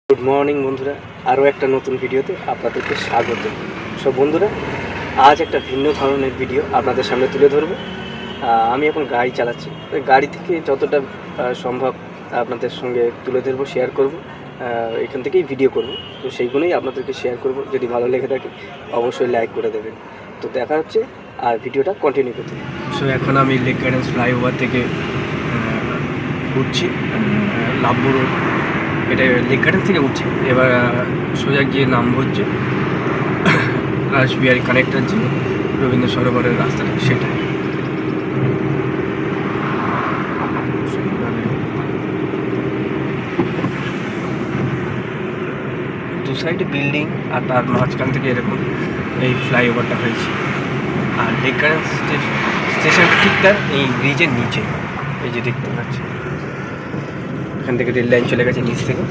Good morning বন্ধুরা, আরও একটা নতুন ভিডিওতে আপনাদেরকে স্বাগত। সব বন্ধুরা, আজ একটা ভিন্ন ধরনের ভিডিও আপনাদের সামনে তুলে ধরবো। আমি এখন গাড়ি চালাচ্ছি, গাড়ি থেকে যতটা সম্ভব আপনাদের সঙ্গে তুলে ধরবো, শেয়ার করব। এখান থেকেই ভিডিও করব, তো সেইগুলোই আপনাদেরকে শেয়ার করব। যদি ভালো লেগে থাকে অবশ্যই লাইক করে দেবেন। তো দেখা হচ্ছে, আর ভিডিওটা কন্টিনিউ করতে। সো এখন আমি লেক গার্ডেন্স ফ্লাইওভার থেকে উঠছি লাভপুর। এটা লেক গার্ডেন থেকে উঠছি, এবার সোজা গিয়ে নামবো হচ্ছে রাসবিহারী কানেক্টর যে রবীন্দ্র সরোবরের রাস্তাটা, সেটা। দু সাইডে বিল্ডিং, আর তার মাঝখান থেকে এরকম এই ফ্লাইওভারটা হয়েছে। আর লেক গার্ডেন স্টেশনটা ঠিক তার এই ব্রিজের নিচে, এই যে দেখতে পাচ্ছি এখান থেকে রেল লাইন চলে গেছে নিচ থেকে।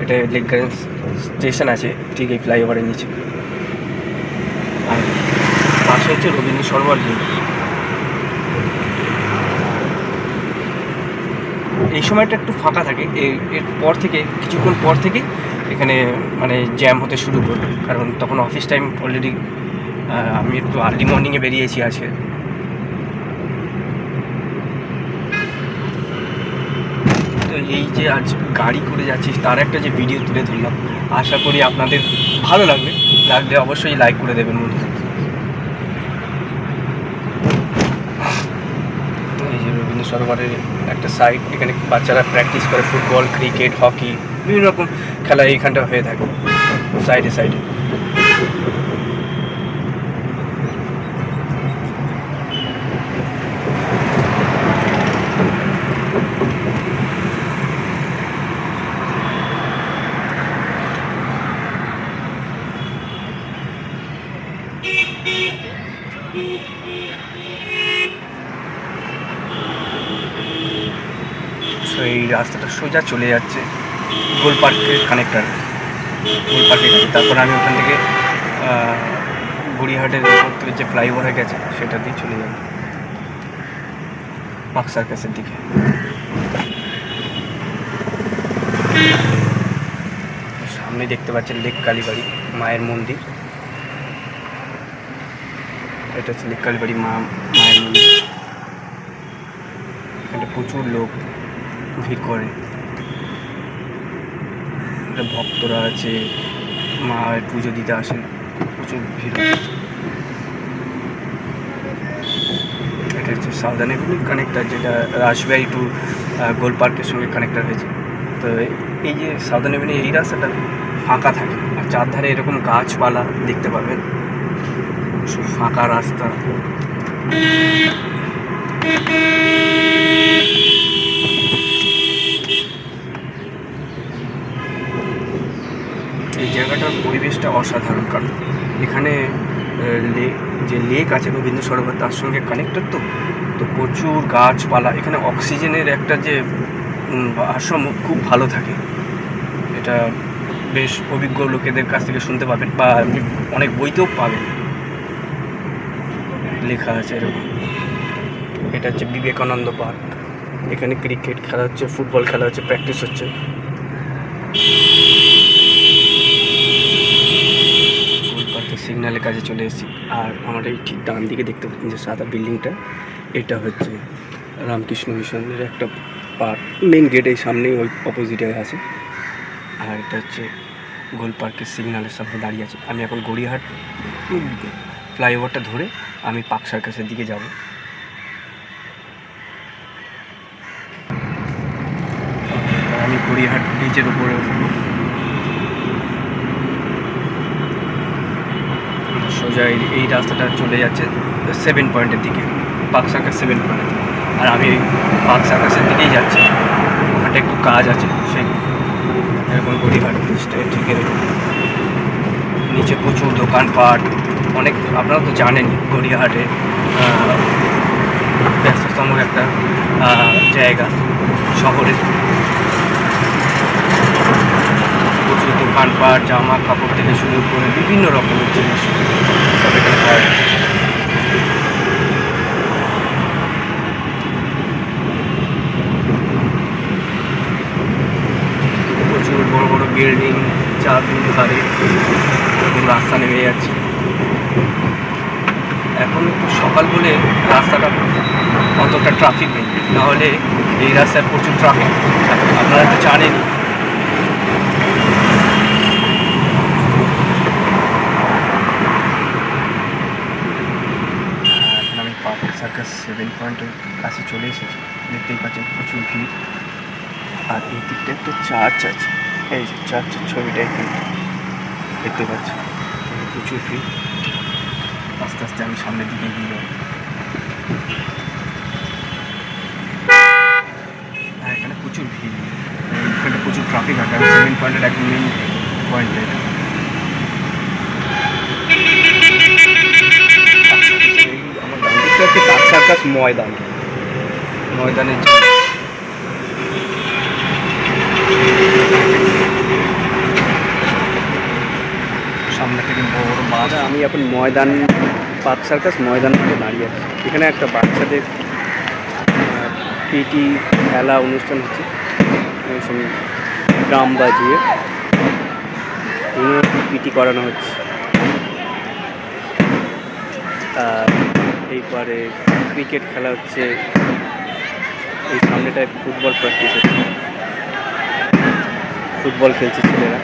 এটা লেক গার্ডেন স্টেশন আছে ঠিক এই ফ্লাইওভারের নিচে। আর পাশে হচ্ছে রবীন্দ্র সরোবর লেক। এই সময়টা একটু ফাঁকা থাকে, এর পর থেকে কিছুক্ষণ পর থেকে এখানে মানে জ্যাম হতে শুরু করবে, কারণ তখন অফিস টাইম অলরেডি। আমি একটু আর্লি মর্নিংয়ে বেরিয়েছি আজকে। তো এই যে আজ গাড়ি করে যাচ্ছি তার একটা যে ভিডিও তুলে ধরলাম, আশা করি আপনাদের ভালো লাগবে। লাগলে অবশ্যই লাইক করে দেবেন বন্ধুরা। এই যে রবীন্দ্র সরোবরের একটা সাইড, এখানে বাচ্চারা প্র্যাকটিস করে ফুটবল, ক্রিকেট, হকি, বিভিন্ন রকম খেলা এইখানটা হয়ে থাকে সাইডে সাইডে। সো এই রাস্তাটা সোজা চলে যাচ্ছে গোল পার্কের কানেক্টার, গোল পার্কে। তারপর আমি ওখান থেকে গড়িয়াহাটের উপর থেকে যে ফ্লাইওভার হয়ে গেছে সেটা দিয়ে চলে যাব পার্ক সার্কাসের দিকে। সামনে দেখতে পাচ্ছেন লেক কালীবাড়ি মায়ের মন্দির। এটা হচ্ছে লেক কালীবাড়ি মায়ের মন্দির। এখানে প্রচুর লোক ভিড় করে, ভক্তরা আছে, মায়ের পুজো দিতে আসেন, প্রচুর ভিড় হয়। এটা হচ্ছে সাউদার্ন এভিনিউ কানেক্টার, যেটা রাসবিহারী টু গোল পার্কের সঙ্গে কানেক্টার হয়েছে। তো এই যে সাউদার্ন এভিনিউ এই রাস্তাটা ফাঁকা থাকে, আর চারধারে এরকম গাছপালা দেখতে পাবেন, সব ফাঁকা রাস্তা। এই জায়গাটার পরিবেশটা অসাধারণ, কারণ এখানে যে লেক আছে রবীন্দ্র সরোবর, তার সঙ্গে কানেক্টেড। তো প্রচুর গাছপালা, এখানে অক্সিজেনের একটা যে ভারসাম্য খুব ভালো থাকে। এটা বেশ অভিজ্ঞ লোকেদের কাছ থেকে শুনতে পাবেন, বা অনেক বইতেও পাবেন, লেখা আছে এরকম। এটা হচ্ছে বিবেকানন্দ পার্ক, এখানে ক্রিকেট খেলা হচ্ছে, ফুটবল খেলা হচ্ছে, প্র্যাকটিস হচ্ছে। সিগন্যালের কাছে চলে এসেছি। আর আমার এই ঠিক ডান দিকে দেখতে পাচ্ছেন যে সাদা বিল্ডিংটা, এটা হচ্ছে রামকৃষ্ণ মিশনের একটা পার্ক। মেন গেট এই সামনেই, ওই অপোজিটে আছে। আর এটা হচ্ছে গোল পার্কের সিগন্যালের সামনে দাঁড়িয়ে আছে। আমি এখন গড়িয়াহাট ফ্লাইওভারটা ধরে আমি পার্ক সার্কাসের দিকে যাব। আমি গড়িয়াহাট ব্রিজের উপরে উঠবো, সোজা এই রাস্তাটা চলে যাচ্ছে 7 পয়েন্টের দিকে, পার্ক সার্কাস 7 পয়েন্টের দিকে। আর আমি পার্ক সার্কাসের দিকেই যাচ্ছি, ওখানটা একটু কাজ আছে। সেই এরকম গড়িয়াহাট ব্রিজটা ঠিক এরকম, নিচে প্রচুর দোকানপাট, অনেক। আপনারা তো জানেনই গড়িয়াহাটে ব্যস্ততম একটা জায়গা শহরে। প্রচুর দোকানপাট, জামা কাপড় থেকে শুরু করে বিভিন্ন রকমের জিনিস সব এখানে পাওয়া যায়। প্রচুর বড় বড় বিল্ডিং চার ধারে রাস্তা নেমে যাচ্ছে। এখন একটু সকাল বলে রাস্তাটা অতটা ট্রাফিক নেই, নাহলে এই রাস্তায় প্রচুর ট্রাফিক, আপনারা তো জানেনই। এখন আমি পার্ক সার্কাস 7 পয়েন্টের কাছে চলে এসেছি। দেখতেই পাচ্ছেন প্রচুর ভিড়। আর এই দিকটা একটা চার্চ আছে, এই যে চার্চের ছবিটা এখানে দেখতে পাচ্ছি। প্রচুর ভিড়। আস্তে আস্তে আমি সামনের দিকে এগিয়ে যাব। হ্যাঁ, এখানে প্রচুর ভিড়, এখানে প্রচুর ট্রাফিক আছে। 7 পয়েন্টের একদম মেন পয়েন্ট এটা। আমার ডান দিকটা হচ্ছে পার্ক সার্কাস ময়দানের সামনে থেকে বড় বাস। আমি এখন পার্ক সার্কাস ময়দান থেকে দাঁড়িয়ে আছি। এখানে একটা বাচ্চাদের পিটি খেলা অনুষ্ঠান হচ্ছে, ড্রাম বাজিয়ে পিটি করানো হচ্ছে। আর এইবারে ক্রিকেট খেলা হচ্ছে। এই সামনেটায় ফুটবল প্র্যাকটিস হচ্ছে, ফুটবল খেলছে ছেলেরা।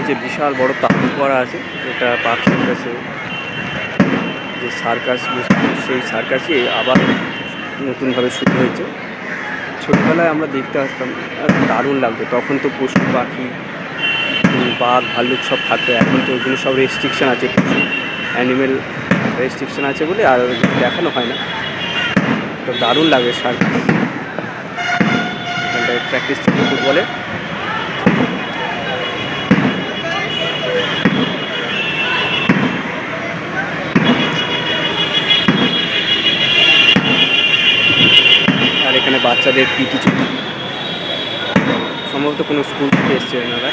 যে বিশাল বড় তাঁবু করা আছে, এটা পার্ক সার্কাসে যে সার্কাস, সেই সার্কাসই আবার নতুনভাবে শুরু হয়েছে। ছোটবেলায় আমরা দেখতে আসতাম, দারুণ লাগতো। তখন তো পশু পাখি, বাঘ ভাল্লুক সব থাকতো। এখন তো ওইগুলো সব রেস্ট্রিকশান আছে, অ্যানিমেল রেস্ট্রিকশান আছে বলে আর দেখানো হয় না। তো দারুণ লাগে সার্কাস। এখানটায় প্র্যাকটিস চলছে ফুটবলে। আর এখানে বাচ্চাদের পিটি চলছে, সম্ভবত কোনো স্কুল থেকে এসছে ওনারা,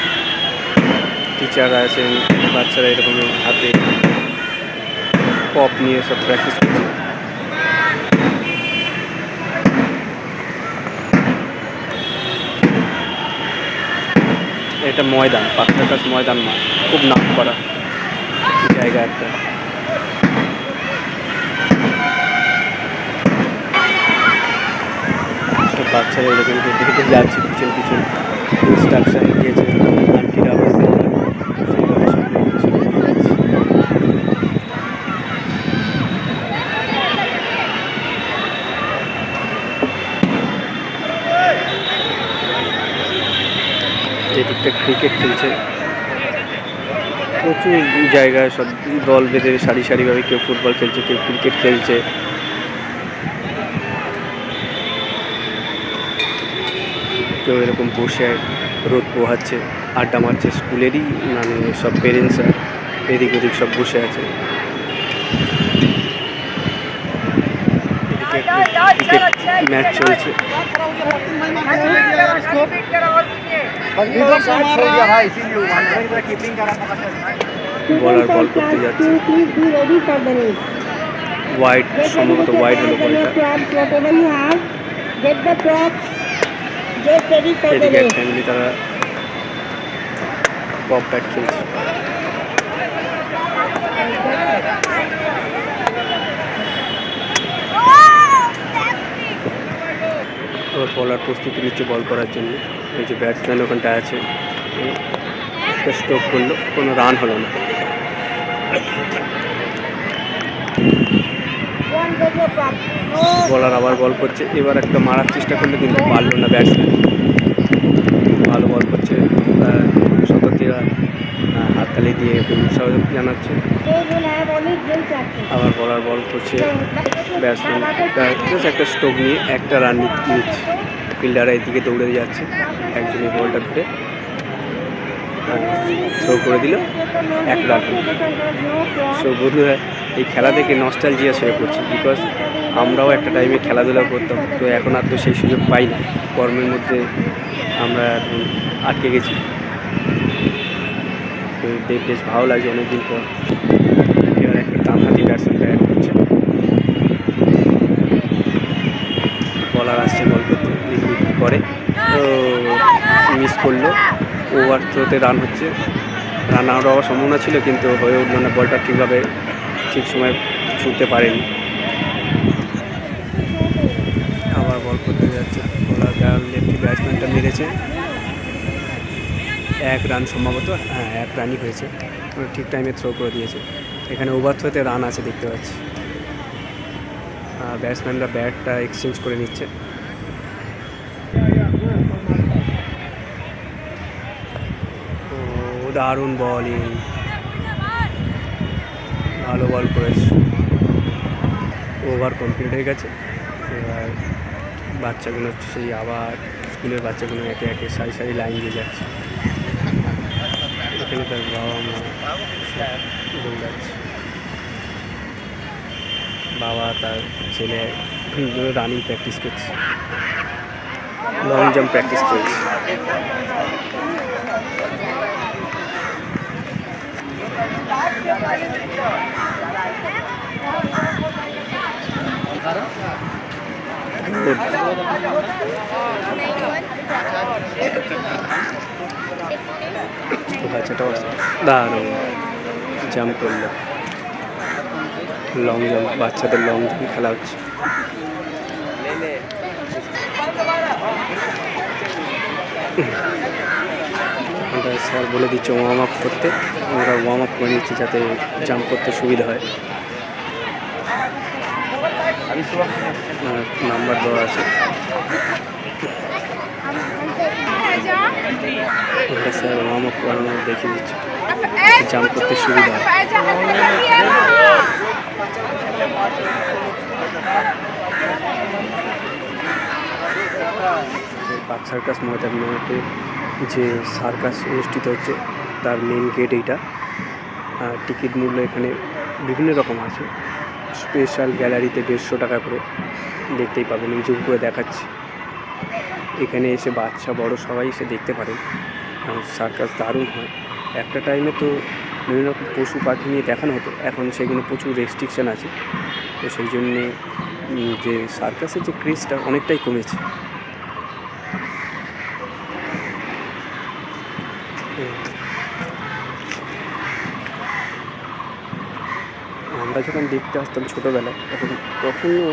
টিচাররা আছেন, বাচ্চারা এরকম হাতে পপ নিয়ে সব প্র্যাকটিস করছে। এটা ময়দান, পার্ক সার্কাস ময়দান মাঠ, খুব নাম করা জায়গা একটা। বাচ্চারা এরকম দিকে যাচ্ছে, পিছন পিছন ইনস্ট্রাকশন দিয়েছে আন্টিরা অবশ্যই সেইভাবে সামনে যাচ্ছে। যেদিকটা ক্রিকেট খেলছে, প্রচুর জায়গায় সব দল বেঁধে সারি সারিভাবে কেউ ফুটবল খেলছে, কেউ ক্রিকেট খেলছে। কেউ এরকম বসে রোদ পোহাচ্ছে, আড্ডা মারছে। স্কুলেরই মানে সব পেরেন্টসরা এদিক ওদিক সব বসে আছে। ক্রিকেট ম্যাচ চলছে। বলার বল করতে যাচ্ছে, ওয়াইড, সম্ভবত ওয়াইড হলো বলটা। এদিকে এক ফ্যামিলি, তারা পপ ব্যাট খেলছে। বলার প্রস্তুতি নিচ্ছে বল করার জন্য। এই যে ব্যাটসম্যান ওখানটা আছে, একটা স্ট্রোক করলো, কোনো রান হলো না। বলার আবার বল করছে, এবার একটা মারার চেষ্টা করলে কিন্তু পারলো না ব্যাটসম্যান। ভালো বল করছে, শতকীরা হাততালি দিয়ে উৎসাহ জানাচ্ছে। আবার বলার বল করছে, ব্যাটসম্যান একটা স্ট্রোক নিয়ে একটা রান নিচ্ছে। ফিল্ডাররা এদিকে দৌড়ে যাচ্ছে, একজনই বলটা ধরে থ্রো করে দিল, 1 রান। সো বন্ধুরা, এই খেলা দেখে নস্টালজিয়া শুরু করছি, বিকজ আমরাও একটা টাইমে খেলাধুলা করতাম। তো এখন আর তো সেই সুযোগ পাই না, কর্মের মধ্যে আমরা এখন আটকে গেছি। বেশ ভালো লাগছে অনেকদিন পর। এবার একটা ডানহাতি ব্যাটসম্যান ব্যাট করছে, বলার আসছে বল করতে, দেখি কী করে। তো মিস করলো, ওভার থ্রোতে রান হচ্ছে, রান আউট হওয়ার সম্ভাবনা ছিল কিন্তু হয়ে উঠলো না, বলটা ঠিকভাবে ঠিক সময় ছুটতে পারেনি। আবার বল করতে যাচ্ছে, বলার লেফটি ব্যাটসম্যানটা মেরেছে 1 রান সম্ভবত, হ্যাঁ 1 রানই হয়েছে, ঠিক টাইমে থ্রো করে দিয়েছে। এখানে ওভার থ্রোতে রান আছে দেখতে পাচ্ছি। ব্যাটসম্যানরা ব্যাটটা এক্সচেঞ্জ করে নিচ্ছে। ও দারুণ বলিং, ভালো বল করেছে। ওভার কমপ্লিট হয়ে গেছে। এবার বাচ্চাগুলো সেই আবার স্কুলের বাচ্চাগুলো একে একে সারি সারি লাইন দিয়ে যাচ্ছে। এখানে তার বাবা মা দৌড়াচ্ছে, বাবা তার ছেলে রানিং প্র্যাকটিস করছে, লং জাম্প প্র্যাকটিস চলছে। বাচ্চাটাও দারুণ জাম্প করলো, লং জাম্প, বাচ্চাদের লং জাম্প খেলা হচ্ছে। স্যার বলে দিচ্ছে ওয়ার্ম আপ করতে, আমরা ওয়ার্ম আপ করে নিচ্ছি যাতে জাম্প করতে সুবিধা হয়। নাম্বার দেওয়া আছে, স্যার ওয়ার্ম আপ করানো দেখিয়ে দিচ্ছে, জাম্প করতে সুবিধা হয়। পার্ক সার্কাস ময়দানে যে সার্কাস অনুষ্ঠিত হচ্ছে তার মেন গেট এইটা। টিকিট মূল্য এখানে বিভিন্ন রকম আছে, স্পেশাল গ্যালারিতে 150 টাকা করে, দেখতেই পাবেন, আমি জুম করে দেখাচ্ছি। এখানে এসে বাচ্চা বড় সবাই এসে দেখতে পারেন, সার্কাস দারুণ হয়। একটা টাইমে তো বিভিন্ন রকম পশু পাখি নিয়ে দেখানো হতো, এখন সেগুলো প্রচুর রেস্ট্রিকশান আছে, তো সেই জন্যে যে সার্কাসের যে ক্রেজটা অনেকটাই কমেছে। আমরা যখন দেখতে আসতাম ছোটোবেলায় তখনও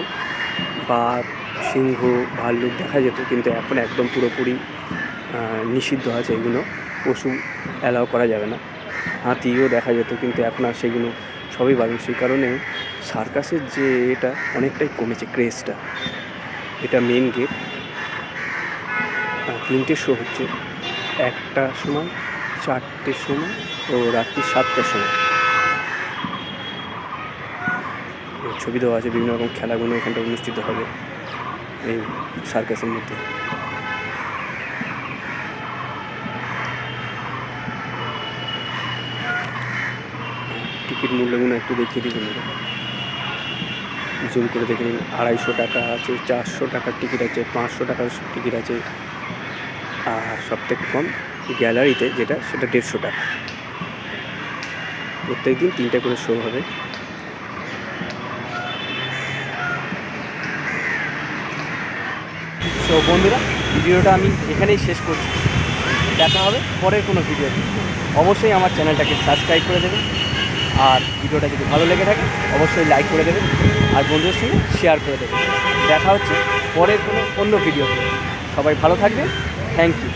বাঘ, সিংহ, ভাল্লুক দেখা যেত, কিন্তু এখন একদম পুরোপুরি নিষিদ্ধ আছে, এগুলো পশু অ্যালাউ করা যাবে না। হাতিও দেখা যেত কিন্তু এখন আর সেগুলো সবই বারণ। সেই কারণে সার্কাসের যে এটা অনেকটাই কমেছে ক্রেজটা। এটা মেন গেট, 3টে শো হচ্ছে, 1টার সময়, 4টের সময় ও রাত্রি 7টার সময়। ছবি দেওয়া আছে, বিভিন্ন রকম খেলাগুলো এখানটা অনুষ্ঠিত হবে এই সার্কাসের মধ্যে। টিকিট মূল্যগুলো একটু দেখিয়ে দিই বন্ধুরা, জুম করে দেখে নিন। 250 টাকা আছে, 400 টাকার টিকিট আছে, 500 টাকার টিকিট আছে, আর সবথেকে কম গ্যালারিতে যেটা সেটা 150 টাকা। প্রত্যেক দিন 3টে করে শো হবে। তো বন্ধুরা, ভিডিওটা আমি এখানেই শেষ করছি, দেখা হবে পরের কোনো ভিডিওতে। অবশ্যই আমার চ্যানেলটাকে সাবস্ক্রাইব করে দেবেন, আর ভিডিওটা যদি ভালো লেগে থাকে অবশ্যই লাইক করে দেবেন, আর বন্ধুদের সঙ্গে শেয়ার করে দেবেন। দেখা হচ্ছে পরের কোনো অন্য ভিডিওতে। সবাই ভালো থাকবেন, থ্যাংক ইউ।